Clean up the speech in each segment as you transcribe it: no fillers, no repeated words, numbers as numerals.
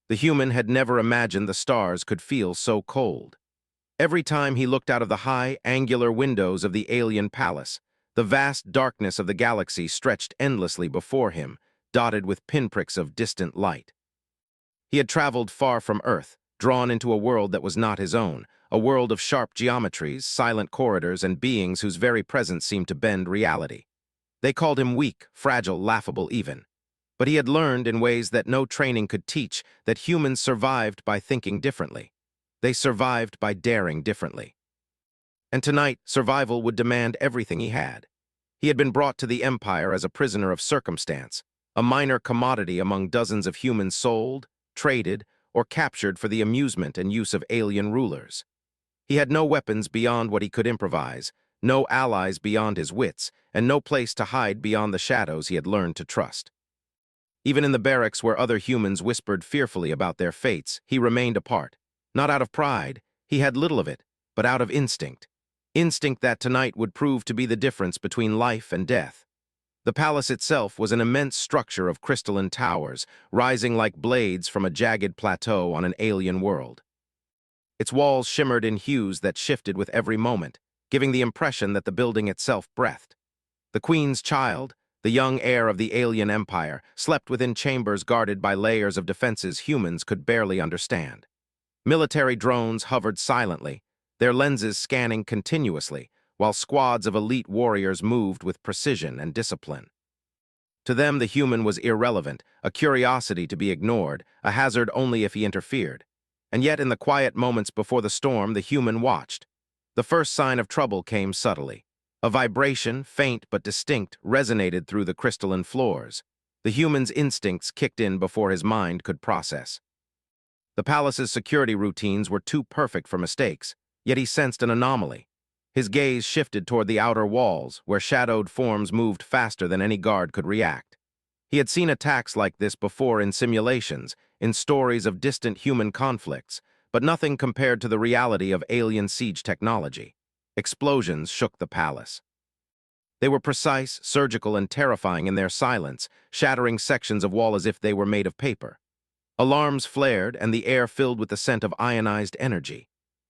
The human had never imagined the stars could feel so cold. Every time he looked out of the high, angular windows of the alien palace, the vast darkness of the galaxy stretched endlessly before him, dotted with pinpricks of distant light. He had traveled far from Earth, drawn into a world that was not his own, a world of sharp geometries, silent corridors, and beings whose very presence seemed to bend reality. They called him weak, fragile, laughable even. But he had learned in ways that no training could teach that humans survived by thinking differently. They survived by daring differently. And tonight, survival would demand everything he had. He had been brought to the Empire as a prisoner of circumstance, a minor commodity among dozens of humans sold, traded, or captured for the amusement and use of alien rulers. He had no weapons beyond what he could improvise, no allies beyond his wits, and no place to hide beyond the shadows he had learned to trust. Even in the barracks where other humans whispered fearfully about their fates, he remained apart. Not out of pride, he had little of it, but out of instinct. Instinct that tonight would prove to be the difference between life and death. The palace itself was an immense structure of crystalline towers, rising like blades from a jagged plateau on an alien world. Its walls shimmered in hues that shifted with every moment, giving the impression that the building itself breathed. The Queen's child, the young heir of the alien empire, slept within chambers guarded by layers of defenses humans could barely understand. Military drones hovered silently, their lenses scanning continuously, while squads of elite warriors moved with precision and discipline. To them, the human was irrelevant, a curiosity to be ignored, a hazard only if he interfered. And yet, in the quiet moments before the storm, the human watched. The first sign of trouble came subtly. A vibration, faint but distinct, resonated through the crystalline floors. The human's instincts kicked in before his mind could process. The palace's security routines were too perfect for mistakes, yet he sensed an anomaly. His gaze shifted toward the outer walls, where shadowed forms moved faster than any guard could react. He had seen attacks like this before in simulations, in stories of distant human conflicts, but nothing compared to the reality of alien siege technology. Explosions shook the palace. They were precise, surgical, and terrifying in their silence, shattering sections of wall as if they were made of paper. Alarms flared, and the air filled with the scent of ionized energy.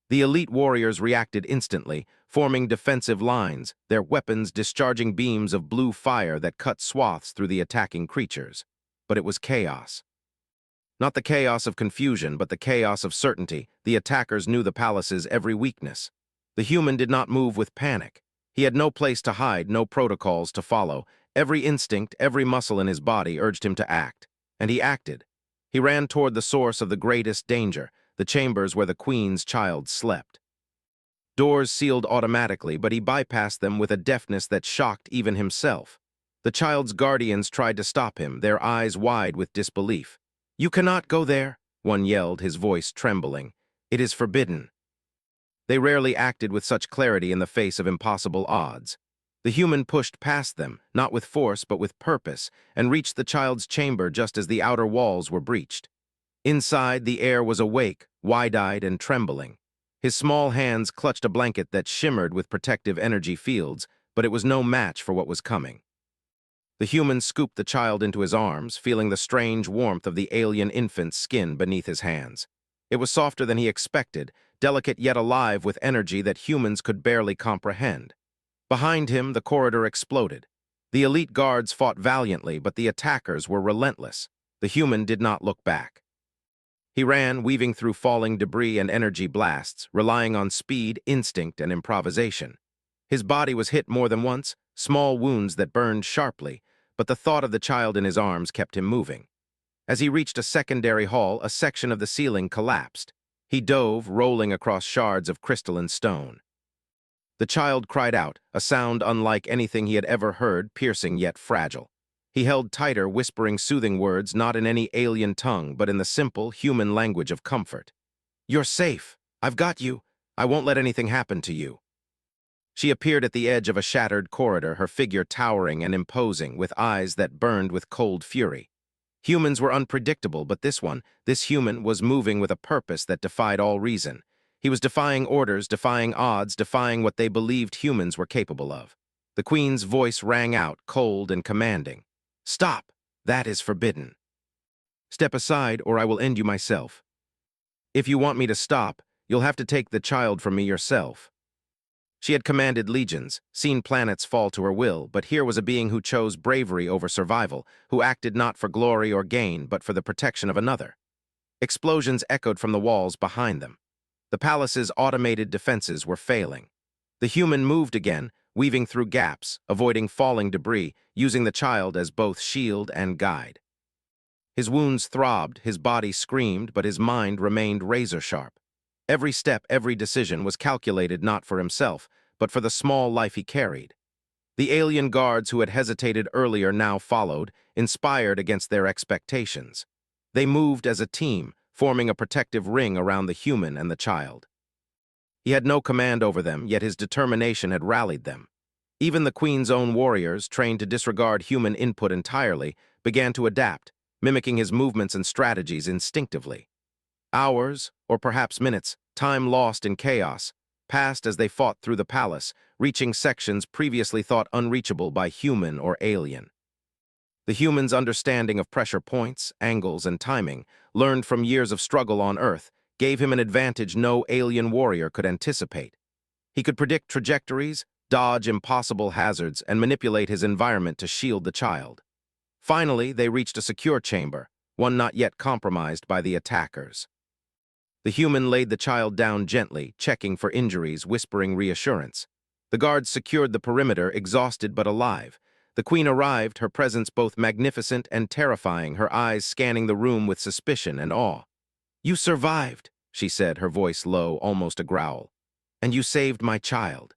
The elite warriors reacted instantly, forming defensive lines, their weapons discharging beams of blue fire that cut swaths through the attacking creatures. But it was chaos. Not the chaos of confusion, but the chaos of certainty. The attackers knew the palace's every weakness. The human did not move with panic. He had no place to hide, no protocols to follow. Every instinct, every muscle in his body urged him to act. And he acted. He ran toward the source of the greatest danger, the chambers where the Queen's child slept. Doors sealed automatically, but he bypassed them with a deftness that shocked even himself. The child's guardians tried to stop him, their eyes wide with disbelief. "You cannot go there," one yelled, his voice trembling. "It is forbidden." They rarely acted with such clarity in the face of impossible odds. The human pushed past them, not with force but with purpose, and reached the child's chamber just as the outer walls were breached. Inside, the air was awake, wide-eyed and trembling. His small hands clutched a blanket that shimmered with protective energy fields, but it was no match for what was coming. The human scooped the child into his arms, feeling the strange warmth of the alien infant's skin beneath his hands. It was softer than he expected, delicate yet alive with energy that humans could barely comprehend. Behind him, the corridor exploded. The elite guards fought valiantly, but the attackers were relentless. The human did not look back. He ran, weaving through falling debris and energy blasts, relying on speed, instinct, and improvisation. His body was hit more than once, small wounds that burned sharply, but the thought of the child in his arms kept him moving. As he reached a secondary hall, a section of the ceiling collapsed. He dove, rolling across shards of crystalline stone. The child cried out, a sound unlike anything he had ever heard, piercing yet fragile. He held tighter, whispering soothing words not in any alien tongue, but in the simple, human language of comfort. "You're safe. I've got you. I won't let anything happen to you." She appeared at the edge of a shattered corridor, her figure towering and imposing, with eyes that burned with cold fury. Humans were unpredictable, but this human, was moving with a purpose that defied all reason. He was defying orders, defying odds, defying what they believed humans were capable of. The Queen's voice rang out, cold and commanding. "Stop! That is forbidden." Step aside, or I will end you myself. If you want me to stop, you'll have to take the child from me yourself." She had commanded legions, seen planets fall to her will, but here was a being who chose bravery over survival, who acted not for glory or gain, but for the protection of another. Explosions echoed from the walls behind them. The palace's automated defenses were failing. The human moved again, weaving through gaps, avoiding falling debris, using the child as both shield and guide. His wounds throbbed, his body screamed, but his mind remained razor-sharp. Every step, every decision was calculated not for himself, but for the small life he carried. The alien guards who had hesitated earlier now followed, inspired against their expectations. They moved as a team, forming a protective ring around the human and the child. He had no command over them, yet his determination had rallied them. Even the Queen's own warriors, trained to disregard human input entirely, began to adapt, mimicking his movements and strategies instinctively. Hours, or perhaps minutes, time lost in chaos, passed as they fought through the palace, reaching sections previously thought unreachable by human or alien. The human's understanding of pressure points, angles, and timing, learned from years of struggle on Earth, gave him an advantage no alien warrior could anticipate. He could predict trajectories, dodge impossible hazards, and manipulate his environment to shield the child. Finally, they reached a secure chamber, one not yet compromised by the attackers. The human laid the child down gently, checking for injuries, whispering reassurance. The guards secured the perimeter, exhausted but alive. The Queen arrived, her presence both magnificent and terrifying, her eyes scanning the room with suspicion and awe. "You survived," she said, her voice low, almost a growl. "And you saved my child."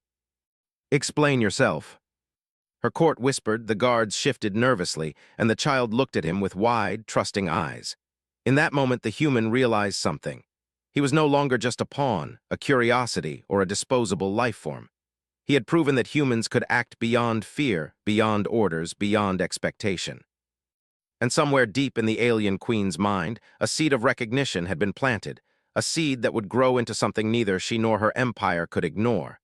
"Explain yourself." Her court whispered, the guards shifted nervously, and the child looked at him with wide, trusting eyes. In that moment, the human realized something. He was no longer just a pawn, a curiosity, or a disposable life form. He had proven that humans could act beyond fear, beyond orders, beyond expectation. And somewhere deep in the alien queen's mind, a seed of recognition had been planted, a seed that would grow into something neither she nor her empire could ignore.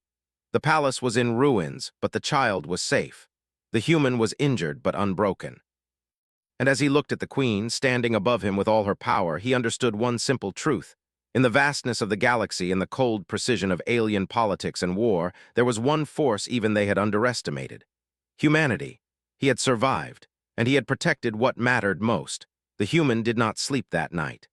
The palace was in ruins, but the child was safe. The human was injured but unbroken. And as he looked at the queen, standing above him with all her power, he understood one simple truth. In the vastness of the galaxy and the cold precision of alien politics and war, there was one force even they had underestimated. Humanity. He had survived, and he had protected what mattered most. The human did not sleep that night.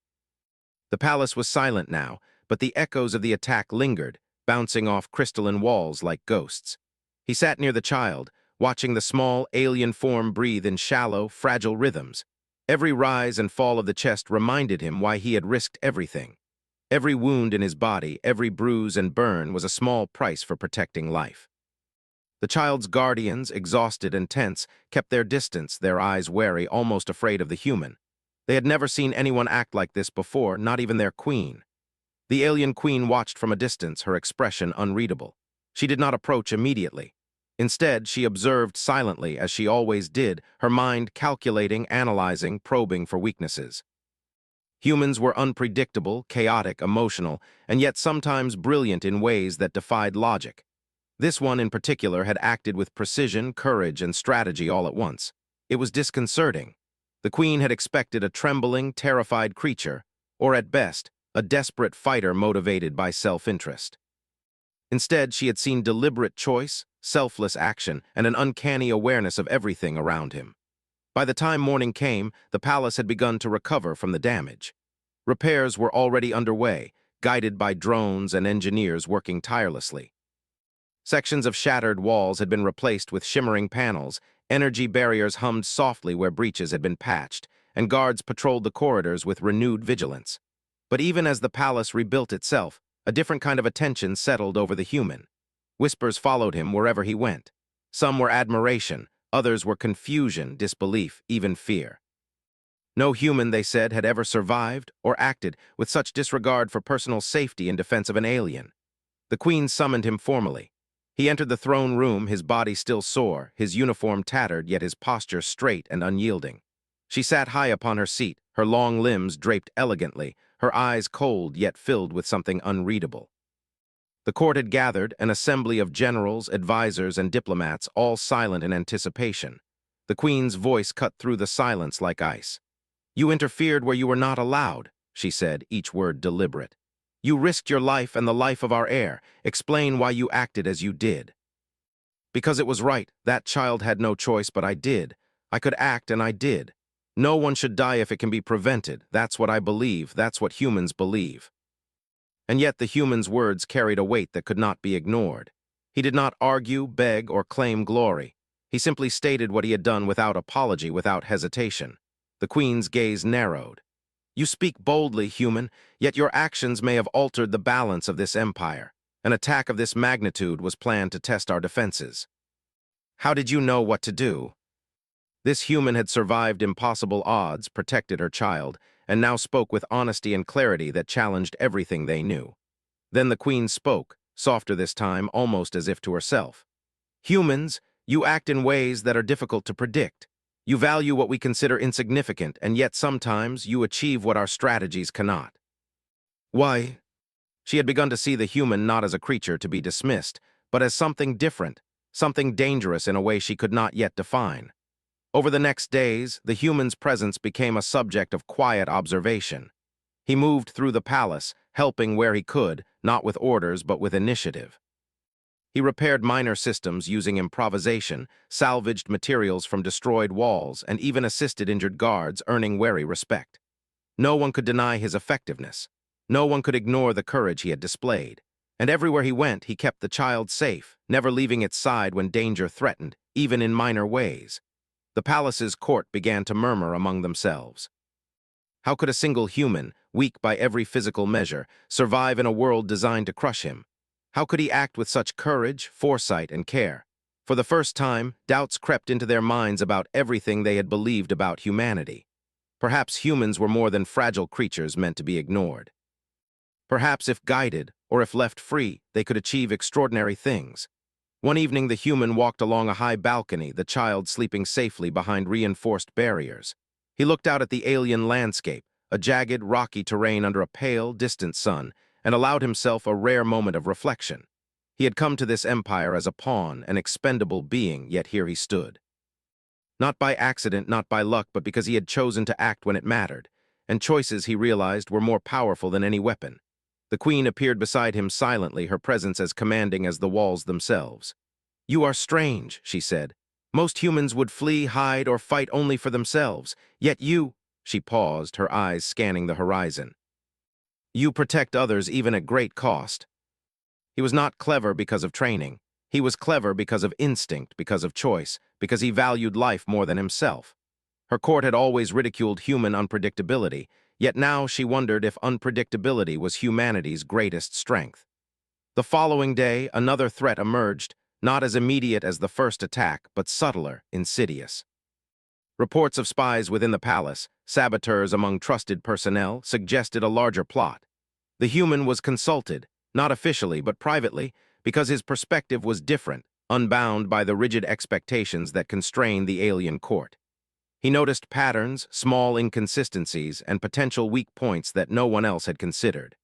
The palace was silent now, but the echoes of the attack lingered, bouncing off crystalline walls like ghosts. He sat near the child, watching the small alien form breathe in shallow, fragile rhythms. Every rise and fall of the chest reminded him why he had risked everything. Every wound in his body, every bruise and burn was a small price for protecting life. The child's guardians, exhausted and tense, kept their distance, their eyes wary, almost afraid of the human. They had never seen anyone act like this before, not even their queen. The alien queen watched from a distance, her expression unreadable. She did not approach immediately. Instead, she observed silently, as she always did, her mind calculating, analyzing, probing for weaknesses. Humans were unpredictable, chaotic, emotional, and yet sometimes brilliant in ways that defied logic. This one in particular had acted with precision, courage, and strategy all at once. It was disconcerting. The queen had expected a trembling, terrified creature, or at best, a desperate fighter motivated by self-interest. Instead, she had seen deliberate choice, selfless action, and an uncanny awareness of everything around him. By the time morning came, the palace had begun to recover from the damage. Repairs were already underway, guided by drones and engineers working tirelessly. Sections of shattered walls had been replaced with shimmering panels, energy barriers hummed softly where breaches had been patched, and guards patrolled the corridors with renewed vigilance. But even as the palace rebuilt itself, a different kind of attention settled over the human. Whispers followed him wherever he went. Some were admiration, others were confusion, disbelief, even fear. No human, they said, had ever survived or acted with such disregard for personal safety in defense of an alien. The queen summoned him formally. He entered the throne room, his body still sore, his uniform tattered, yet his posture straight and unyielding. She sat high upon her seat, her long limbs draped elegantly, her eyes cold yet filled with something unreadable. The court had gathered, an assembly of generals, advisors, and diplomats, all silent in anticipation. The queen's voice cut through the silence like ice. You interfered where you were not allowed, she said, each word deliberate. You risked your life and the life of our heir. Explain why you acted as you did. Because it was right. That child had no choice, but I did. I could act, and I did. No one should die if it can be prevented. That's what I believe. That's what humans believe. And yet the human's words carried a weight that could not be ignored. He did not argue, beg, or claim glory. He simply stated what he had done without apology, without hesitation. The queen's gaze narrowed. You speak boldly, human, yet your actions may have altered the balance of this empire. An attack of this magnitude was planned to test our defenses. How did you know what to do? This human had survived impossible odds, protected her child, and now spoke with honesty and clarity that challenged everything they knew. Then the queen spoke, softer this time, almost as if to herself. Humans, you act in ways that are difficult to predict. You value what we consider insignificant, and yet sometimes you achieve what our strategies cannot. Why? She had begun to see the human not as a creature to be dismissed, but as something different, something dangerous in a way she could not yet define. Over the next days, the human's presence became a subject of quiet observation. He moved through the palace, helping where he could, not with orders but with initiative. He repaired minor systems using improvisation, salvaged materials from destroyed walls, and even assisted injured guards, earning wary respect. No one could deny his effectiveness. No one could ignore the courage he had displayed. And everywhere he went, he kept the child safe, never leaving its side when danger threatened, even in minor ways. The palace's court began to murmur among themselves. How could a single human, weak by every physical measure, survive in a world designed to crush him? How could he act with such courage, foresight, and care? For the first time, doubts crept into their minds about everything they had believed about humanity. Perhaps humans were more than fragile creatures meant to be ignored. Perhaps if guided, or if left free, they could achieve extraordinary things. One evening, the human walked along a high balcony, the child sleeping safely behind reinforced barriers. He looked out at the alien landscape, a jagged, rocky terrain under a pale, distant sun, and allowed himself a rare moment of reflection. He had come to this empire as a pawn, an expendable being, yet here he stood. Not by accident, not by luck, but because he had chosen to act when it mattered, and choices, he realized, were more powerful than any weapon. The queen appeared beside him silently, her presence as commanding as the walls themselves. You are strange, she said. Most humans would flee, hide, or fight only for themselves. Yet you, she paused, her eyes scanning the horizon. You protect others even at great cost. He was not clever because of training. He was clever because of instinct, because of choice, because he valued life more than himself. Her court had always ridiculed human unpredictability, yet now she wondered if unpredictability was humanity's greatest strength. The following day, another threat emerged, not as immediate as the first attack, but subtler, insidious. Reports of spies within the palace, saboteurs among trusted personnel, suggested a larger plot. The human was consulted, not officially but privately, because his perspective was different, unbound by the rigid expectations that constrained the alien court. He noticed patterns, small inconsistencies, and potential weak points that no one else had considered.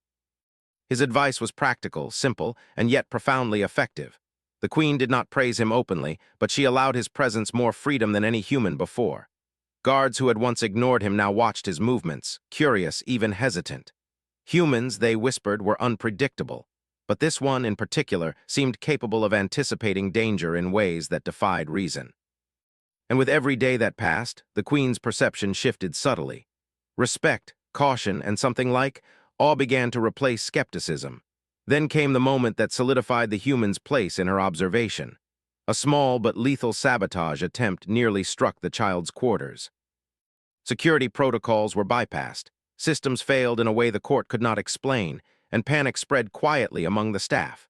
His advice was practical, simple, and yet profoundly effective. The queen did not praise him openly, but she allowed his presence more freedom than any human before. Guards who had once ignored him now watched his movements, curious, even hesitant. Humans, they whispered, were unpredictable, but this one in particular seemed capable of anticipating danger in ways that defied reason. And with every day that passed, the queen's perception shifted subtly. Respect, caution, and something like awe began to replace skepticism. Then came the moment that solidified the human's place in her observation. A small but lethal sabotage attempt nearly struck the child's quarters. Security protocols were bypassed, systems failed in a way the court could not explain, and panic spread quietly among the staff.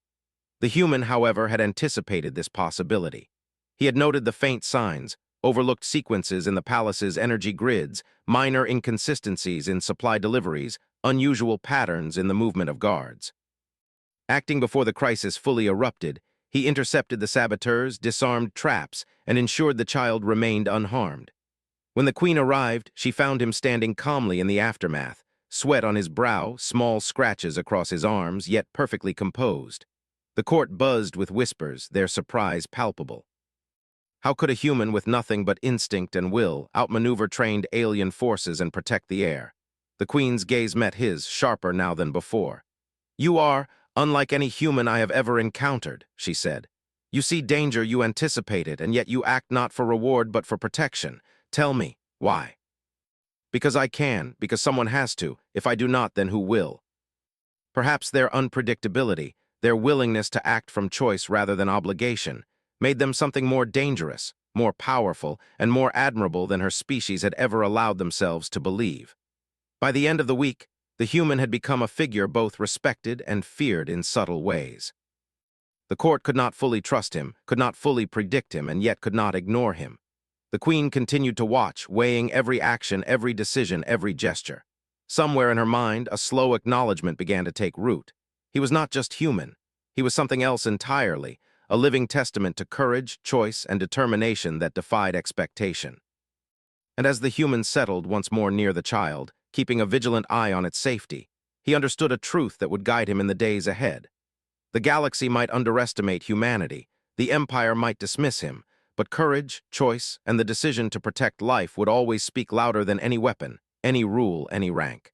The human, however, had anticipated this possibility. He had noted the faint signs, overlooked sequences in the palace's energy grids, minor inconsistencies in supply deliveries, unusual patterns in the movement of guards. Acting before the crisis fully erupted, he intercepted the saboteurs, disarmed traps, and ensured the child remained unharmed. When the queen arrived, she found him standing calmly in the aftermath, sweat on his brow, small scratches across his arms, yet perfectly composed. The court buzzed with whispers, their surprise palpable. How could a human with nothing but instinct and will outmaneuver trained alien forces and protect the air? The Queen's gaze met his, sharper now than before. "You are unlike any human I have ever encountered," she said. "You see danger you anticipated, and yet you act not for reward but for protection. Tell me, why?" "Because I can, because someone has to. If I do not, then who will?" Perhaps their unpredictability, their willingness to act from choice rather than obligation, made them something more dangerous, more powerful, and more admirable than her species had ever allowed themselves to believe. By the end of the week, the human had become a figure both respected and feared in subtle ways. The court could not fully trust him, could not fully predict him, and yet could not ignore him. The Queen continued to watch, weighing every action, every decision, every gesture. Somewhere in her mind, a slow acknowledgement began to take root. He was not just human. He was something else entirely, a living testament to courage, choice, and determination that defied expectation. And as the human settled once more near the child, keeping a vigilant eye on its safety, he understood a truth that would guide him in the days ahead. The galaxy might underestimate humanity, the Empire might dismiss him, but courage, choice, and the decision to protect life would always speak louder than any weapon, any rule, any rank.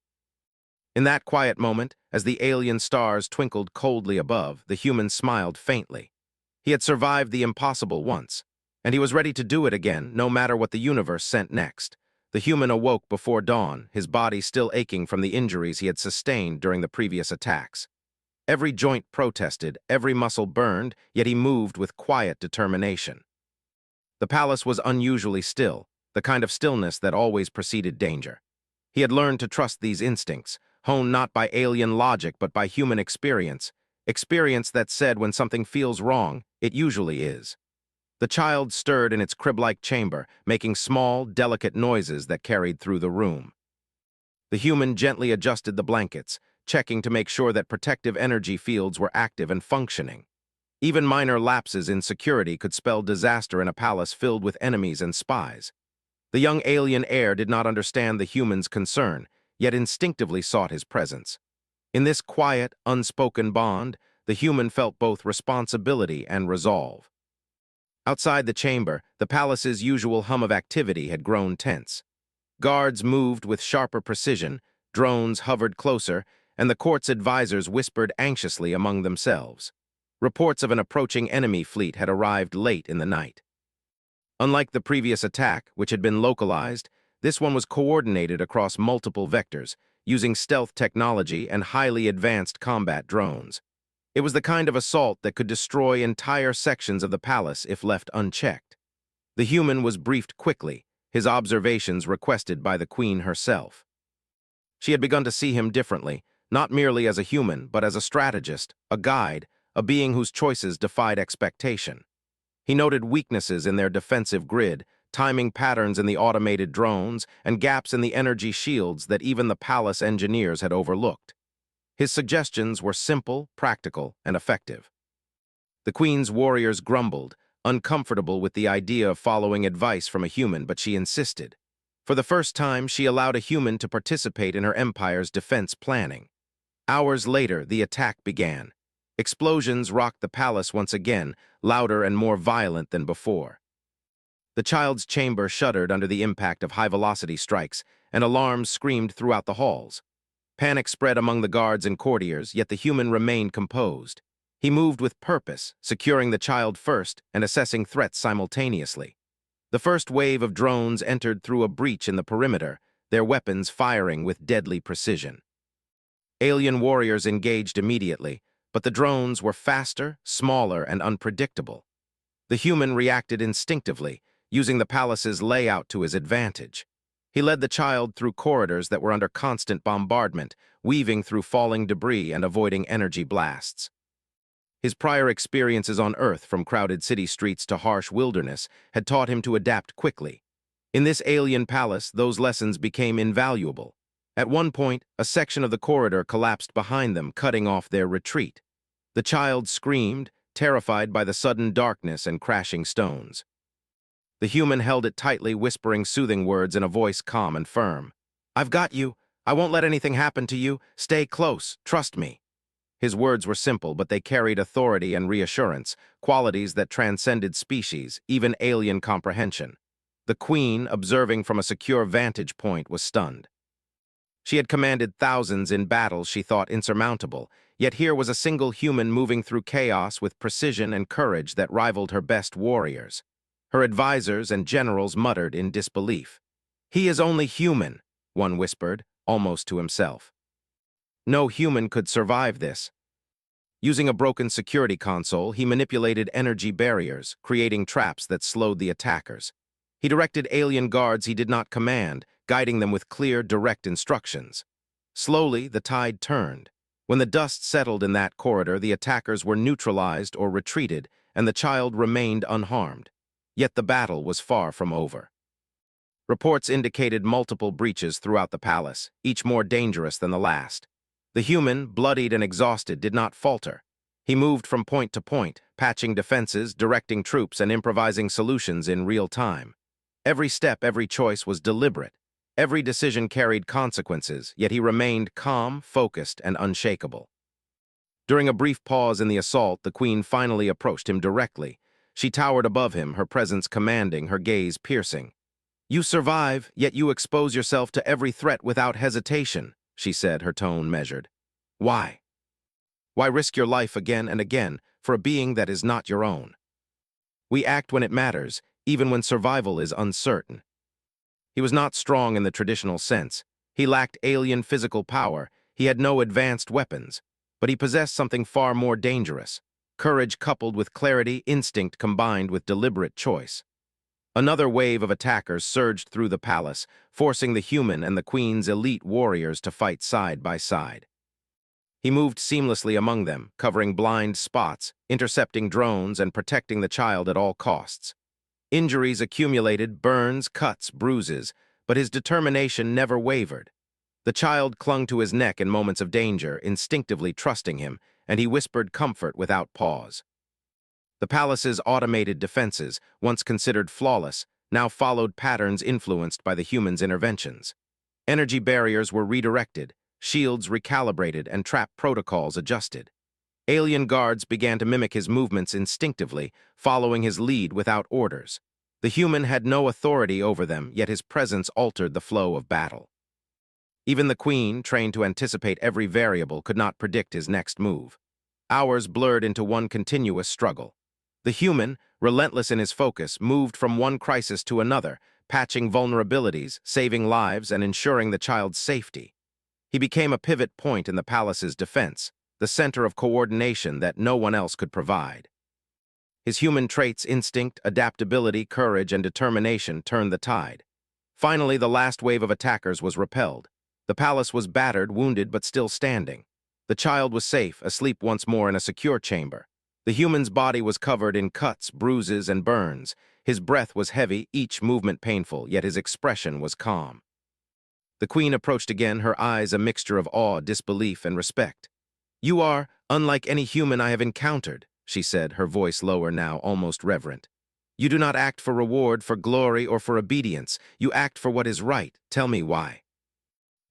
In that quiet moment, as the alien stars twinkled coldly above, the human smiled faintly. He had survived the impossible once, and he was ready to do it again, no matter what the universe sent next. The human awoke before dawn, his body still aching from the injuries he had sustained during the previous attacks. Every joint protested, every muscle burned, yet he moved with quiet determination. The palace was unusually still, the kind of stillness that always preceded danger. He had learned to trust these instincts, honed not by alien logic but by human experience, experience that said when something feels wrong, it usually is. The child stirred in its crib-like chamber, making small, delicate noises that carried through the room. The human gently adjusted the blankets, checking to make sure that protective energy fields were active and functioning. Even minor lapses in security could spell disaster in a palace filled with enemies and spies. The young alien heir did not understand the human's concern, yet instinctively sought his presence. In this quiet, unspoken bond, the human felt both responsibility and resolve. Outside the chamber, the palace's usual hum of activity had grown tense. Guards moved with sharper precision, drones hovered closer, and the court's advisors whispered anxiously among themselves. Reports of an approaching enemy fleet had arrived late in the night. Unlike the previous attack, which had been localized, this one was coordinated across multiple vectors, using stealth technology and highly advanced combat drones. It was the kind of assault that could destroy entire sections of the palace if left unchecked. The human was briefed quickly, his observations requested by the Queen herself. She had begun to see him differently, not merely as a human, but as a strategist, a guide, a being whose choices defied expectation. He noted weaknesses in their defensive grid, timing patterns in the automated drones, and gaps in the energy shields that even the palace engineers had overlooked. His suggestions were simple, practical, and effective. The Queen's warriors grumbled, uncomfortable with the idea of following advice from a human, but she insisted. For the first time, she allowed a human to participate in her empire's defense planning. Hours later, the attack began. Explosions rocked the palace once again, louder and more violent than before. The child's chamber shuddered under the impact of high-velocity strikes, and alarms screamed throughout the halls. Panic spread among the guards and courtiers, yet the human remained composed. He moved with purpose, securing the child first and assessing threats simultaneously. The first wave of drones entered through a breach in the perimeter, their weapons firing with deadly precision. Alien warriors engaged immediately, but the drones were faster, smaller, and unpredictable. The human reacted instinctively, using the palace's layout to his advantage. He led the child through corridors that were under constant bombardment, weaving through falling debris and avoiding energy blasts. His prior experiences on Earth, from crowded city streets to harsh wilderness, had taught him to adapt quickly. In this alien palace, those lessons became invaluable. At one point, a section of the corridor collapsed behind them, cutting off their retreat. The child screamed, terrified by the sudden darkness and crashing stones. The human held it tightly, whispering soothing words in a voice calm and firm. "I've got you. I won't let anything happen to you. Stay close. Trust me." His words were simple, but they carried authority and reassurance, qualities that transcended species, even alien comprehension. The Queen, observing from a secure vantage point, was stunned. She had commanded thousands in battles she thought insurmountable, yet here was a single human moving through chaos with precision and courage that rivaled her best warriors. Her advisors and generals muttered in disbelief. "He is only human," one whispered, almost to himself. No human could survive this. Using a broken security console, he manipulated energy barriers, creating traps that slowed the attackers. He directed alien guards he did not command, guiding them with clear, direct instructions. Slowly, the tide turned. When the dust settled in that corridor, the attackers were neutralized or retreated, and the child remained unharmed. Yet the battle was far from over. Reports indicated multiple breaches throughout the palace, each more dangerous than the last. The human, bloodied and exhausted, did not falter. He moved from point to point, patching defenses, directing troops, and improvising solutions in real time. Every step, every choice was deliberate. Every decision carried consequences, yet he remained calm, focused, and unshakable. During a brief pause in the assault, the Queen finally approached him directly. She towered above him, her presence commanding, her gaze piercing. "You survive, yet you expose yourself to every threat without hesitation," she said, her tone measured. "Why? Why risk your life again and again for a being that is not your own?" "We act when it matters, even when survival is uncertain." He was not strong in the traditional sense. He lacked alien physical power. He had no advanced weapons. But he possessed something far more dangerous: courage coupled with clarity, instinct combined with deliberate choice. Another wave of attackers surged through the palace, forcing the human and the Queen's elite warriors to fight side by side. He moved seamlessly among them, covering blind spots, intercepting drones, and protecting the child at all costs. Injuries accumulated, burns, cuts, bruises, but his determination never wavered. The child clung to his neck in moments of danger, instinctively trusting him, and he whispered comfort without pause. The palace's automated defenses, once considered flawless, now followed patterns influenced by the human's interventions. Energy barriers were redirected, shields recalibrated, and trap protocols adjusted. Alien guards began to mimic his movements instinctively, following his lead without orders. The human had no authority over them, yet his presence altered the flow of battle. Even the Queen, trained to anticipate every variable, could not predict his next move. Hours blurred into one continuous struggle. The human, relentless in his focus, moved from one crisis to another, patching vulnerabilities, saving lives, and ensuring the child's safety. He became a pivot point in the palace's defense, the center of coordination that no one else could provide. His human traits, instinct, adaptability, courage, and determination turned the tide. Finally, the last wave of attackers was repelled. The palace was battered, wounded, but still standing. The child was safe, asleep once more in a secure chamber. The human's body was covered in cuts, bruises, and burns. His breath was heavy, each movement painful, yet his expression was calm. The Queen approached again, her eyes a mixture of awe, disbelief, and respect. "You are unlike any human I have encountered," she said, her voice lower now, almost reverent. "You do not act for reward, for glory, or for obedience. You act for what is right. Tell me why."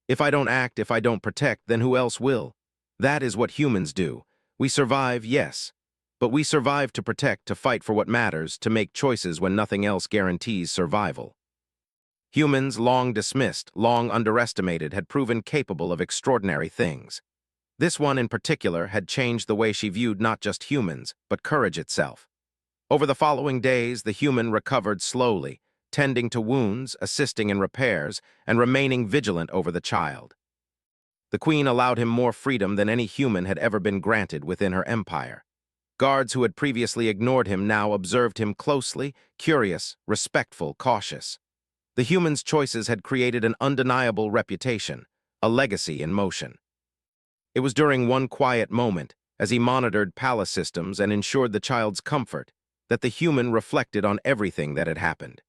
"If I don't act, if I don't protect, then who else will? That is what humans do. We survive, yes. But we survive to protect, to fight for what matters, to make choices when nothing else guarantees survival." Humans, long dismissed, long underestimated, had proven capable of extraordinary things. This one in particular had changed the way she viewed not just humans, but courage itself. Over the following days, the human recovered slowly, tending to wounds, assisting in repairs, and remaining vigilant over the child. The Queen allowed him more freedom than any human had ever been granted within her empire. Guards who had previously ignored him now observed him closely, curious, respectful, cautious. The human's choices had created an undeniable reputation, a legacy in motion. It was during one quiet moment, as he monitored palace systems and ensured the child's comfort, that the human reflected on everything that had happened.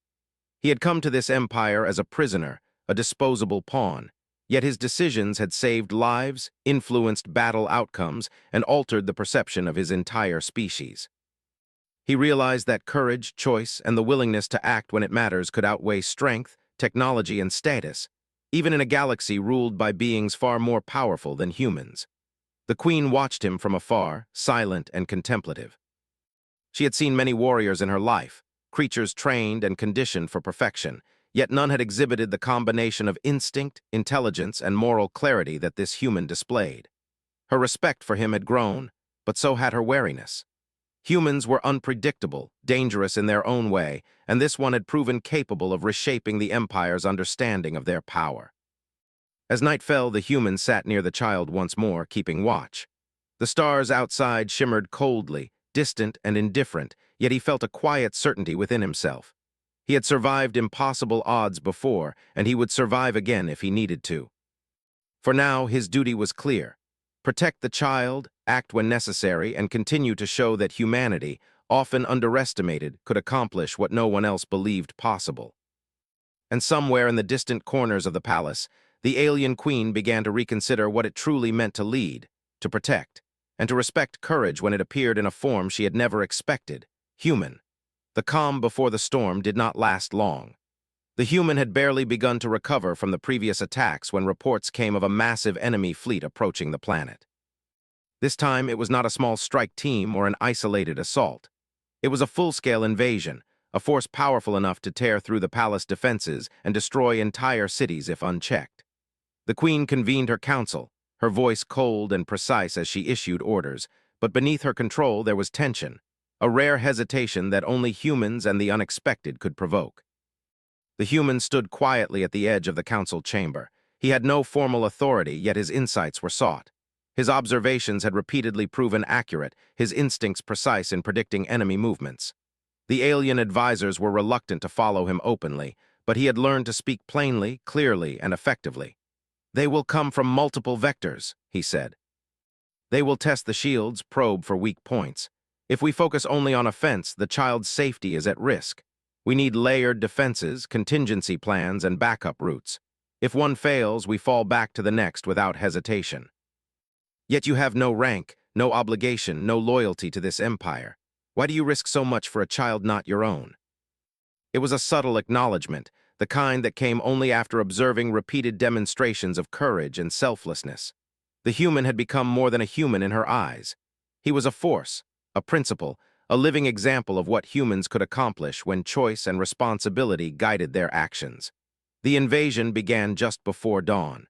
He had come to this empire as a prisoner, a disposable pawn, yet his decisions had saved lives, influenced battle outcomes, and altered the perception of his entire species. He realized that courage, choice, and the willingness to act when it matters could outweigh strength, technology, and status, even in a galaxy ruled by beings far more powerful than humans. The queen watched him from afar, silent and contemplative. She had seen many warriors in her life, creatures trained and conditioned for perfection, yet none had exhibited the combination of instinct, intelligence, and moral clarity that this human displayed. Her respect for him had grown, but so had her wariness. Humans were unpredictable, dangerous in their own way, and this one had proven capable of reshaping the Empire's understanding of their power. As night fell, the human sat near the child once more, keeping watch. The stars outside shimmered coldly, distant and indifferent, yet he felt a quiet certainty within himself. He had survived impossible odds before, and he would survive again if he needed to. For now, his duty was clear. Protect the child, act when necessary, and continue to show that humanity, often underestimated, could accomplish what no one else believed possible. And somewhere in the distant corners of the palace, the alien queen began to reconsider what it truly meant to lead, to protect, and to respect courage when it appeared in a form she had never expected, human. The calm before the storm did not last long. The human had barely begun to recover from the previous attacks when reports came of a massive enemy fleet approaching the planet. This time, it was not a small strike team or an isolated assault. It was a full-scale invasion, a force powerful enough to tear through the palace defenses and destroy entire cities if unchecked. The queen convened her council, her voice cold and precise as she issued orders, but beneath her control there was tension, a rare hesitation that only humans and the unexpected could provoke. The human stood quietly at the edge of the council chamber. He had no formal authority, yet his insights were sought. His observations had repeatedly proven accurate, his instincts precise in predicting enemy movements. The alien advisors were reluctant to follow him openly, but he had learned to speak plainly, clearly, and effectively. "They will come from multiple vectors," he said. "They will test the shields, probe for weak points. If we focus only on offense, the child's safety is at risk. We need layered defenses, contingency plans, and backup routes. If one fails, we fall back to the next without hesitation. Yet you have no rank, no obligation, no loyalty to this empire. Why do you risk so much for a child not your own?" It was a subtle acknowledgement, the kind that came only after observing repeated demonstrations of courage and selflessness. The human had become more than a human in her eyes. He was a force, a principle, a living example of what humans could accomplish when choice and responsibility guided their actions. The invasion began just before dawn.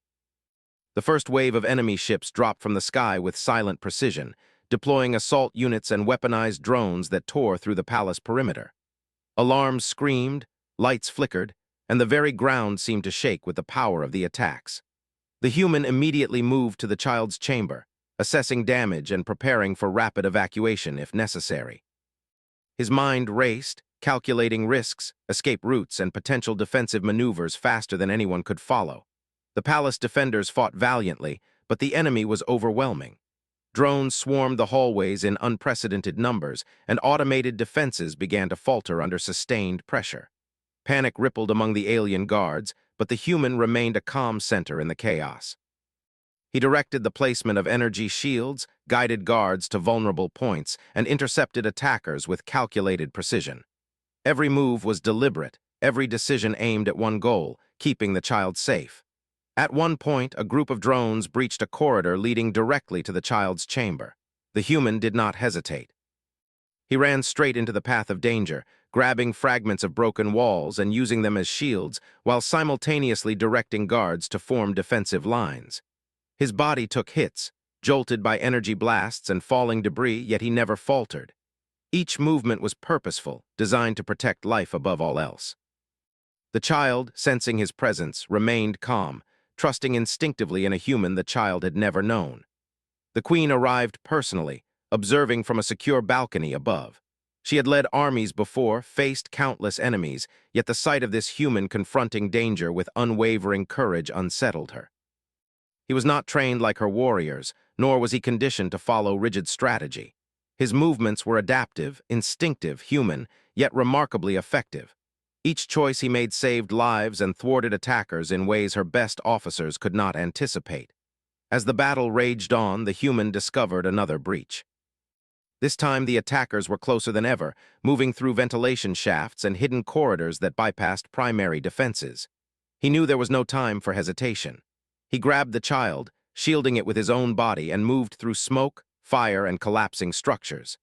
The first wave of enemy ships dropped from the sky with silent precision, deploying assault units and weaponized drones that tore through the palace perimeter. Alarms screamed, lights flickered, and the very ground seemed to shake with the power of the attacks. The human immediately moved to the child's chamber, assessing damage and preparing for rapid evacuation if necessary. His mind raced, calculating risks, escape routes, and potential defensive maneuvers faster than anyone could follow. The palace defenders fought valiantly, but the enemy was overwhelming. Drones swarmed the hallways in unprecedented numbers, and automated defenses began to falter under sustained pressure. Panic rippled among the alien guards, but the human remained a calm center in the chaos. He directed the placement of energy shields, guided guards to vulnerable points, and intercepted attackers with calculated precision. Every move was deliberate, every decision aimed at one goal, keeping the child safe. At one point, a group of drones breached a corridor leading directly to the child's chamber. The human did not hesitate. He ran straight into the path of danger, grabbing fragments of broken walls and using them as shields, while simultaneously directing guards to form defensive lines. His body took hits, jolted by energy blasts and falling debris, yet he never faltered. Each movement was purposeful, designed to protect life above all else. The child, sensing his presence, remained calm, trusting instinctively in a human the child had never known. The queen arrived personally, observing from a secure balcony above. She had led armies before, faced countless enemies, yet the sight of this human confronting danger with unwavering courage unsettled her. He was not trained like her warriors, nor was he conditioned to follow rigid strategy. His movements were adaptive, instinctive, human, yet remarkably effective. Each choice he made saved lives and thwarted attackers in ways her best officers could not anticipate. As the battle raged on, the human discovered another breach. This time the attackers were closer than ever, moving through ventilation shafts and hidden corridors that bypassed primary defenses. He knew there was no time for hesitation. He grabbed the child, shielding it with his own body, and moved through smoke, fire, and collapsing structures.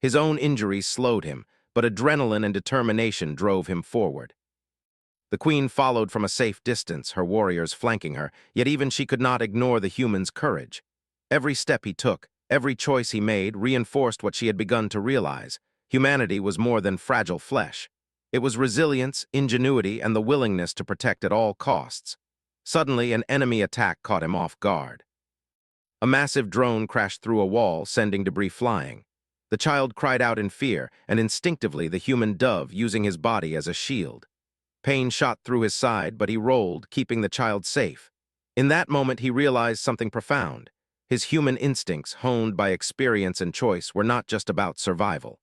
His own injuries slowed him, but adrenaline and determination drove him forward. The queen followed from a safe distance, her warriors flanking her, yet even she could not ignore the human's courage. Every step he took, every choice he made, reinforced what she had begun to realize. Humanity was more than fragile flesh. It was resilience, ingenuity, and the willingness to protect at all costs. Suddenly, an enemy attack caught him off guard. A massive drone crashed through a wall, sending debris flying. The child cried out in fear, and instinctively the human dove, using his body as a shield. Pain shot through his side, but he rolled, keeping the child safe. In that moment, he realized something profound. His human instincts, honed by experience and choice, were not just about survival.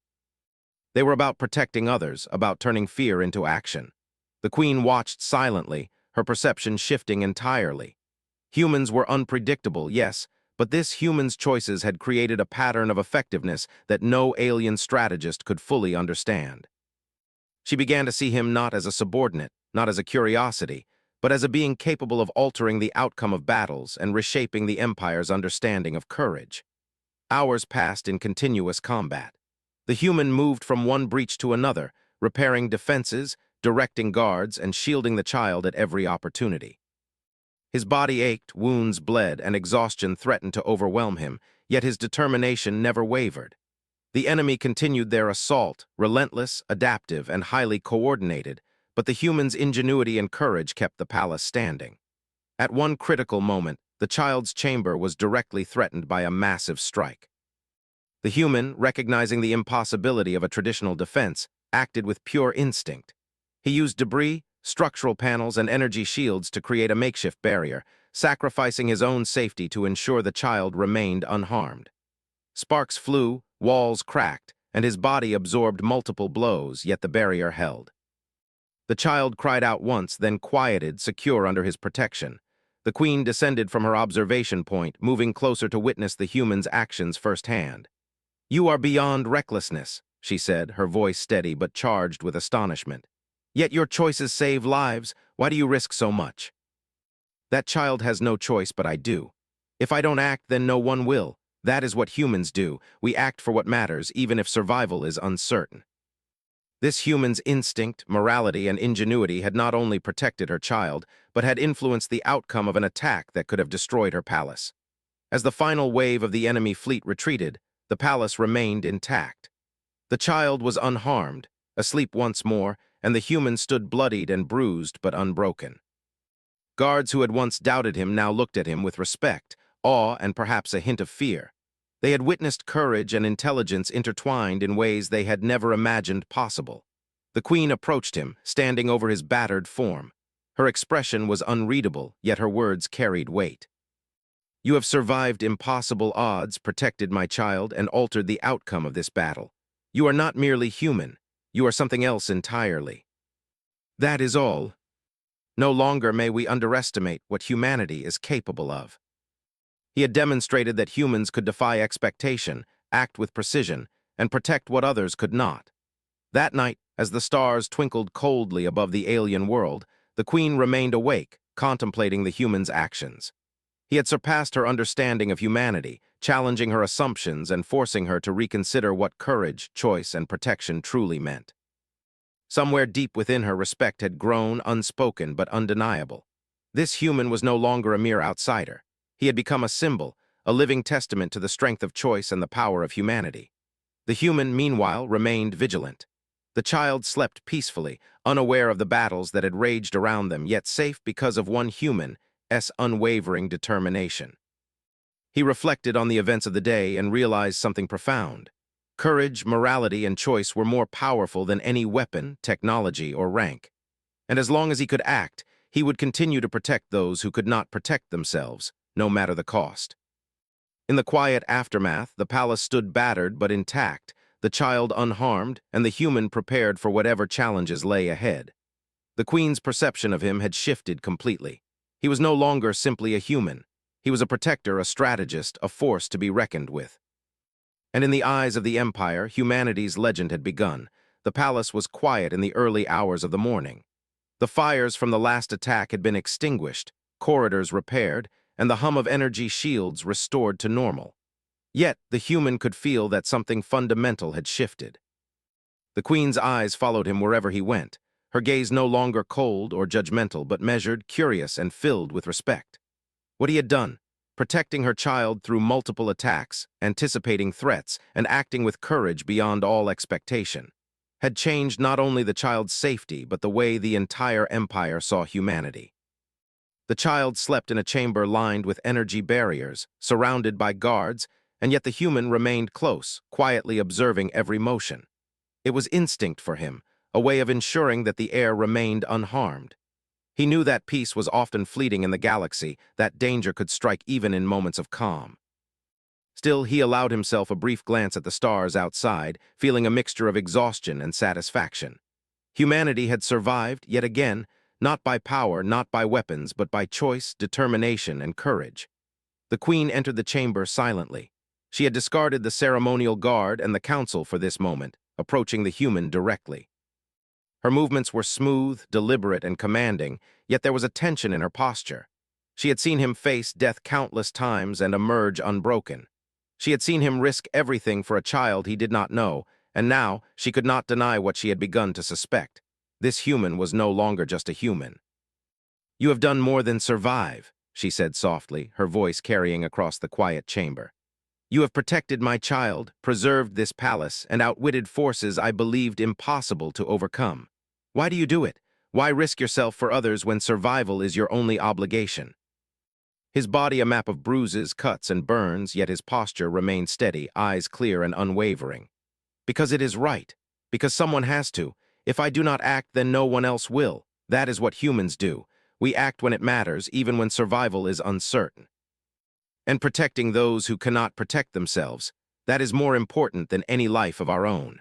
They were about protecting others, about turning fear into action. The queen watched silently, her perception shifting entirely. Humans were unpredictable, yes, but this human's choices had created a pattern of effectiveness that no alien strategist could fully understand. She began to see him not as a subordinate, not as a curiosity, but as a being capable of altering the outcome of battles and reshaping the Empire's understanding of courage. Hours passed in continuous combat. The human moved from one breach to another, repairing defenses, directing guards, and shielding the child at every opportunity. His body ached, wounds bled, and exhaustion threatened to overwhelm him, yet his determination never wavered. The enemy continued their assault, relentless, adaptive, and highly coordinated, but the human's ingenuity and courage kept the palace standing. At one critical moment, the child's chamber was directly threatened by a massive strike. The human, recognizing the impossibility of a traditional defense, acted with pure instinct. He used debris, structural panels, and energy shields to create a makeshift barrier, sacrificing his own safety to ensure the child remained unharmed. Sparks flew, walls cracked, and his body absorbed multiple blows, yet the barrier held. The child cried out once, then quieted, secure under his protection. The queen descended from her observation point, moving closer to witness the human's actions firsthand. "You are beyond recklessness," she said, her voice steady but charged with astonishment. "Yet your choices save lives. Why do you risk so much?" "That child has no choice, but I do. If I don't act, then no one will. That is what humans do. We act for what matters, even if survival is uncertain." This human's instinct, morality, and ingenuity had not only protected her child, but had influenced the outcome of an attack that could have destroyed her palace. As the final wave of the enemy fleet retreated, the palace remained intact. The child was unharmed, asleep once more, and the human stood bloodied and bruised but unbroken. Guards who had once doubted him now looked at him with respect, awe, and perhaps a hint of fear. They had witnessed courage and intelligence intertwined in ways they had never imagined possible. The queen approached him, standing over his battered form. Her expression was unreadable, yet her words carried weight. "You have survived impossible odds, protected my child, and altered the outcome of this battle. You are not merely human. You are something else entirely. That is all. No longer may we underestimate what humanity is capable of." He had demonstrated that humans could defy expectation, act with precision, and protect what others could not. That night, as the stars twinkled coldly above the alien world, the queen remained awake, contemplating the human's actions. He had surpassed her understanding of humanity, challenging her assumptions and forcing her to reconsider what courage, choice, and protection truly meant. Somewhere deep within her, respect had grown, unspoken but undeniable. This human was no longer a mere outsider. He had become a symbol, a living testament to the strength of choice and the power of humanity. The human, meanwhile, remained vigilant. The child slept peacefully, unaware of the battles that had raged around them, yet safe because of one human's unwavering determination. He reflected on the events of the day and realized something profound. Courage, morality, and choice were more powerful than any weapon, technology, or rank. And as long as he could act, he would continue to protect those who could not protect themselves, no matter the cost. In the quiet aftermath, the palace stood battered but intact, the child unharmed, and the human prepared for whatever challenges lay ahead. The queen's perception of him had shifted completely. He was no longer simply a human. He was a protector, a strategist, a force to be reckoned with. And in the eyes of the Empire, humanity's legend had begun. The palace was quiet in the early hours of the morning. The fires from the last attack had been extinguished, corridors repaired, and the hum of energy shields restored to normal. Yet, the human could feel that something fundamental had shifted. The queen's eyes followed him wherever he went, her gaze no longer cold or judgmental, but measured, curious, and filled with respect. What he had done, protecting her child through multiple attacks, anticipating threats, and acting with courage beyond all expectation, had changed not only the child's safety, but the way the entire empire saw humanity. The child slept in a chamber lined with energy barriers, surrounded by guards, and yet the human remained close, quietly observing every motion. It was instinct for him, a way of ensuring that the air remained unharmed. He knew that peace was often fleeting in the galaxy, that danger could strike even in moments of calm. Still, he allowed himself a brief glance at the stars outside, feeling a mixture of exhaustion and satisfaction. Humanity had survived, yet again, not by power, not by weapons, but by choice, determination, and courage. The queen entered the chamber silently. She had discarded the ceremonial guard and the council for this moment, approaching the human directly. Her movements were smooth, deliberate, and commanding, yet there was a tension in her posture. She had seen him face death countless times and emerge unbroken. She had seen him risk everything for a child he did not know, and now she could not deny what she had begun to suspect. This human was no longer just a human. "You have done more than survive," she said softly, her voice carrying across the quiet chamber. "You have protected my child, preserved this palace, and outwitted forces I believed impossible to overcome. Why do you do it? Why risk yourself for others when survival is your only obligation?" His body a map of bruises, cuts, and burns, yet his posture remained steady, eyes clear and unwavering. "Because it is right. Because someone has to. If I do not act, then no one else will. That is what humans do. We act when it matters, even when survival is uncertain. And protecting those who cannot protect themselves, that is more important than any life of our own."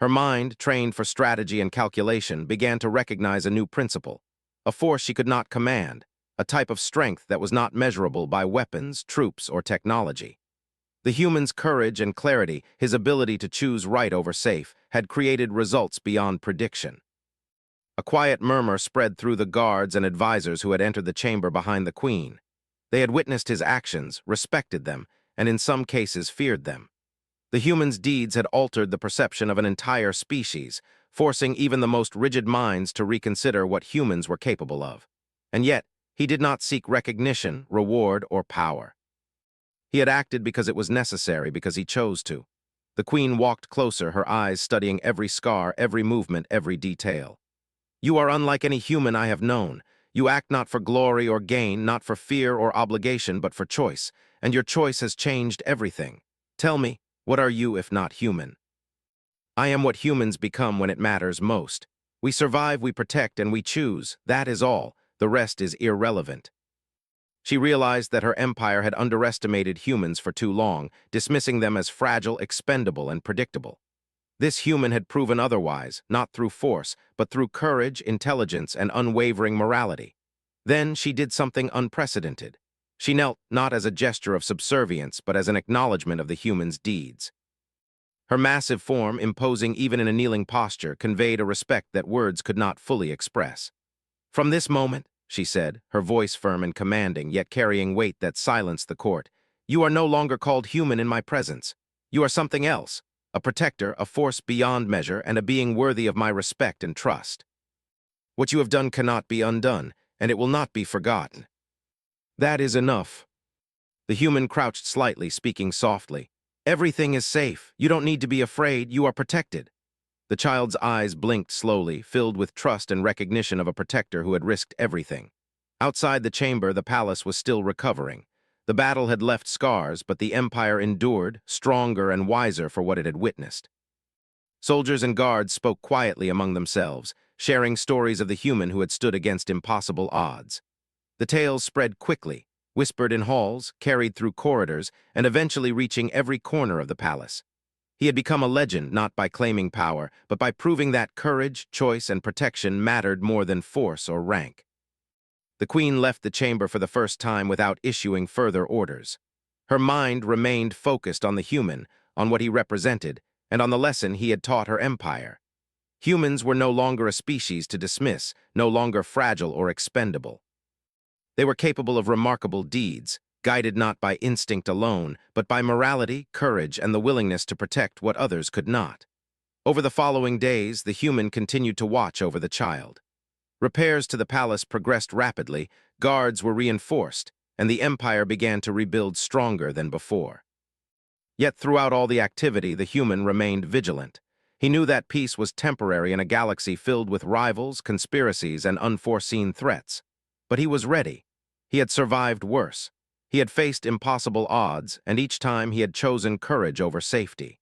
Her mind, trained for strategy and calculation, began to recognize a new principle, a force she could not command, a type of strength that was not measurable by weapons, troops, or technology. The human's courage and clarity, his ability to choose right over safe, had created results beyond prediction. A quiet murmur spread through the guards and advisors who had entered the chamber behind the queen. They had witnessed his actions, respected them, and in some cases feared them. The human's deeds had altered the perception of an entire species, forcing even the most rigid minds to reconsider what humans were capable of. And yet, he did not seek recognition, reward, or power. He had acted because it was necessary, because he chose to. The queen walked closer, her eyes studying every scar, every movement, every detail. "You are unlike any human I have known. You act not for glory or gain, not for fear or obligation, but for choice, and your choice has changed everything. Tell me, what are you if not human?" "I am what humans become when it matters most. We survive, we protect, and we choose. That is all. The rest is irrelevant." She realized that her empire had underestimated humans for too long, dismissing them as fragile, expendable, and predictable. This human had proven otherwise, not through force, but through courage, intelligence, and unwavering morality. Then she did something unprecedented. She knelt not as a gesture of subservience, but as an acknowledgement of the human's deeds. Her massive form, imposing even in a kneeling posture, conveyed a respect that words could not fully express. "From this moment," she said, her voice firm and commanding, yet carrying weight that silenced the court, "you are no longer called human in my presence. You are something else, a protector, a force beyond measure, and a being worthy of my respect and trust. What you have done cannot be undone, and it will not be forgotten. That is enough." The human crouched slightly, speaking softly. "Everything is safe. You don't need to be afraid. You are protected." The child's eyes blinked slowly, filled with trust and recognition of a protector who had risked everything. Outside the chamber, the palace was still recovering. The battle had left scars, but the empire endured, stronger and wiser for what it had witnessed. Soldiers and guards spoke quietly among themselves, sharing stories of the human who had stood against impossible odds. The tales spread quickly, whispered in halls, carried through corridors, and eventually reaching every corner of the palace. He had become a legend not by claiming power, but by proving that courage, choice, and protection mattered more than force or rank. The queen left the chamber for the first time without issuing further orders. Her mind remained focused on the human, on what he represented, and on the lesson he had taught her empire. Humans were no longer a species to dismiss, no longer fragile or expendable. They were capable of remarkable deeds, guided not by instinct alone, but by morality, courage, and the willingness to protect what others could not. Over the following days, the human continued to watch over the child. Repairs to the palace progressed rapidly, guards were reinforced, and the empire began to rebuild stronger than before. Yet throughout all the activity, the human remained vigilant. He knew that peace was temporary in a galaxy filled with rivals, conspiracies, and unforeseen threats. But he was ready. He had survived worse. He had faced impossible odds, and each time he had chosen courage over safety.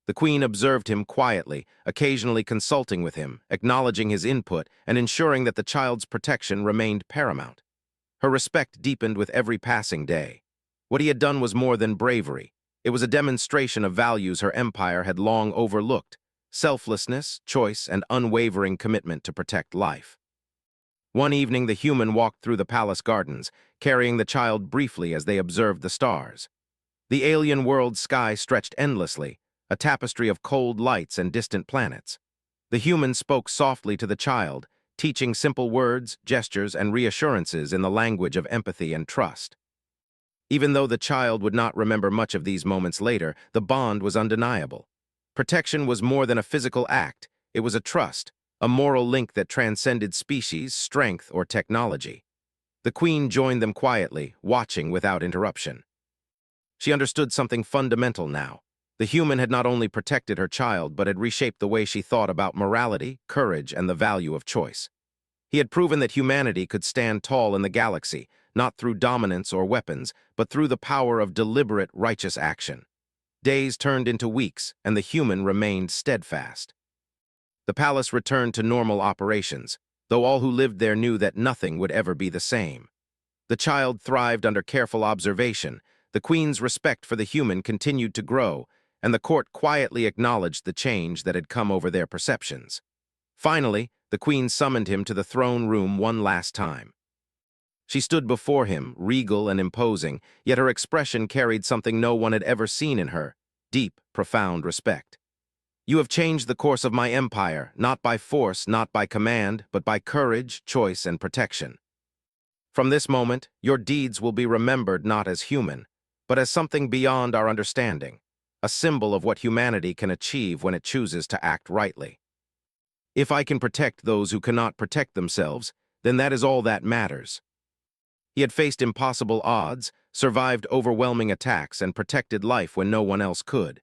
The queen observed him quietly, occasionally consulting with him, acknowledging his input, and ensuring that the child's protection remained paramount. Her respect deepened with every passing day. What he had done was more than bravery. It was a demonstration of values her empire had long overlooked: selflessness, choice, and unwavering commitment to protect life. One evening, the human walked through the palace gardens, carrying the child briefly as they observed the stars. The alien world sky stretched endlessly, a tapestry of cold lights and distant planets. The human spoke softly to the child, teaching simple words, gestures, and reassurances in the language of empathy and trust. Even though the child would not remember much of these moments later, the bond was undeniable. Protection was more than a physical act. It was a trust, a moral link that transcended species, strength, or technology. The queen joined them quietly, watching without interruption. She understood something fundamental now. The human had not only protected her child, but had reshaped the way she thought about morality, courage, and the value of choice. He had proven that humanity could stand tall in the galaxy, not through dominance or weapons, but through the power of deliberate, righteous action. Days turned into weeks, and the human remained steadfast. The palace returned to normal operations, though all who lived there knew that nothing would ever be the same. The child thrived under careful observation, the queen's respect for the human continued to grow, and the court quietly acknowledged the change that had come over their perceptions. Finally, the queen summoned him to the throne room one last time. She stood before him, regal and imposing, yet her expression carried something no one had ever seen in her: deep, profound respect. "You have changed the course of my empire, not by force, not by command, but by courage, choice, and protection. From this moment, your deeds will be remembered not as human, but as something beyond our understanding, a symbol of what humanity can achieve when it chooses to act rightly. If I can protect those who cannot protect themselves, then that is all that matters." He had faced impossible odds, survived overwhelming attacks, and protected life when no one else could.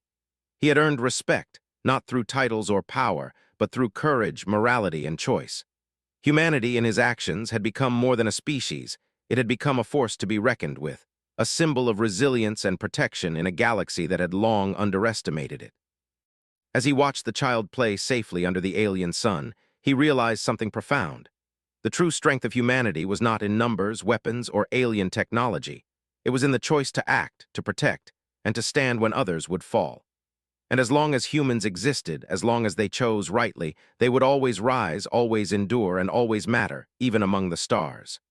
He had earned respect, not through titles or power, but through courage, morality, and choice. Humanity, in his actions, had become more than a species. It had become a force to be reckoned with, a symbol of resilience and protection in a galaxy that had long underestimated it. As he watched the child play safely under the alien sun, he realized something profound. The true strength of humanity was not in numbers, weapons, or alien technology. It was in the choice to act, to protect, and to stand when others would fall. And as long as humans existed, as long as they chose rightly, they would always rise, always endure, and always matter, even among the stars.